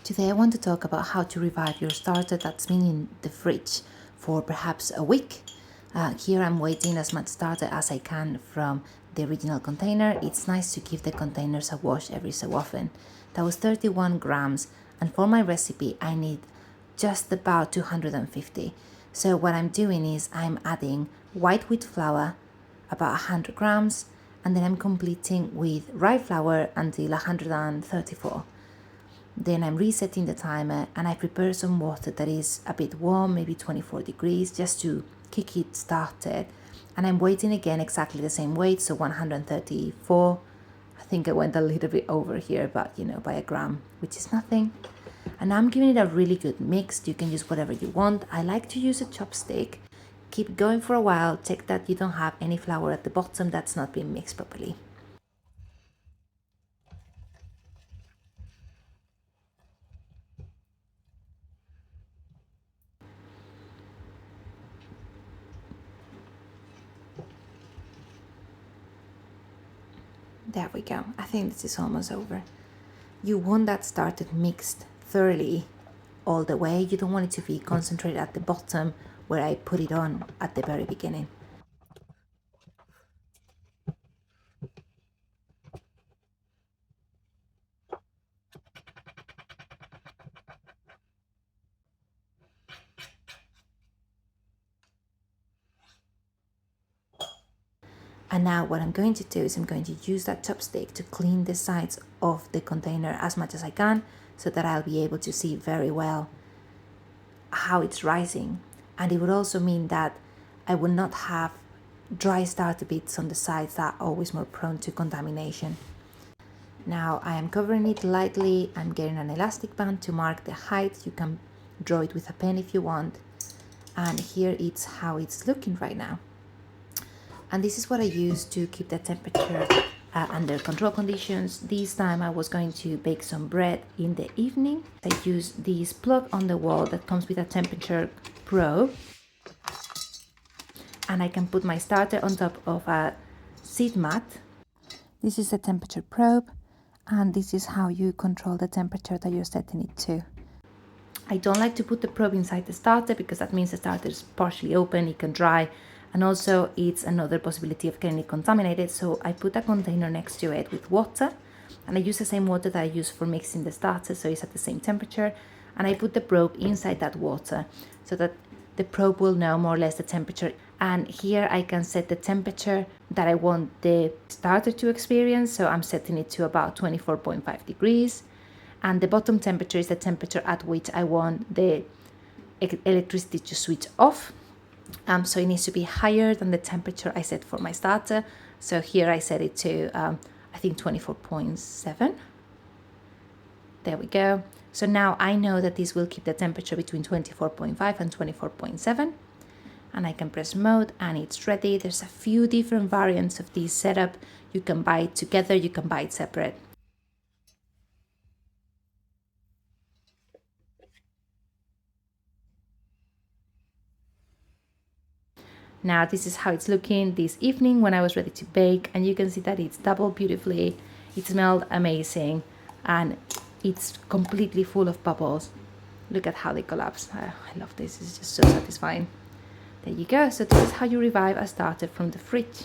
Today I want to talk about how to revive your starter that's been in the fridge for perhaps a week. Here I'm waiting as much starter as I can from the original container. It's nice to give the containers a wash every so often. That was 31 grams, and for my recipe I need just about 250. So what I'm doing is I'm adding white wheat flour, about 100 grams, and then I'm completing with rye flour until 134. Then I'm resetting the timer and I prepare some water that is a bit warm, maybe 24 degrees, just to kick it started. And I'm waiting again exactly the same weight, so 134. I think I went a little bit over here, but by a gram, which is nothing. And I'm giving it a really good mix. You can use whatever you want. I like to use a chopstick. Keep going for a while. Check that you don't have any flour at the bottom that's not been mixed properly. There we go. I think this is almost over. You want that started mixed thoroughly all the way. You don't want it to be concentrated at the bottom where I put it on at the very beginning. And now what I'm going to do is I'm going to use that chopstick to clean the sides of the container as much as I can, so that I'll be able to see very well how it's rising. And it would also mean that I will not have dry starter bits on the sides that are always more prone to contamination. Now I am covering it lightly. I'm getting an elastic band to mark the height. You can draw it with a pen if you want. And here it's how it's looking right now. And this is what I use to keep the temperature under control conditions. This time I was going to bake some bread in the evening. I use this plug on the wall that comes with a temperature probe. And I can put my starter on top of a seat mat. This is the temperature probe, and this is how you control the temperature that you're setting it to. I don't like to put the probe inside the starter because that means the starter is partially open, it can dry, and also it's another possibility of getting it contaminated. So I put a container next to it with water, and I use the same water that I use for mixing the starter, so it's at the same temperature. And I put the probe inside that water so that the probe will know more or less the temperature. And here I can set the temperature that I want the starter to experience. So I'm setting it to about 24.5 degrees. And the bottom temperature is the temperature at which I want the electricity to switch off. So it needs to be higher than the temperature I set for my starter. So here I set it to, I think 24.7. There we go. So now I know that this will keep the temperature between 24.5 and 24.7. And I can press mode and it's ready. There's a few different variants of this setup. You can buy it together, you can buy it separate. Now this is how it's looking this evening when I was ready to bake, and you can see that it's doubled beautifully. It smelled amazing and it's completely full of bubbles. Look at how they collapse. I love this, it's just so satisfying. There you go. So this is how you revive a starter from the fridge.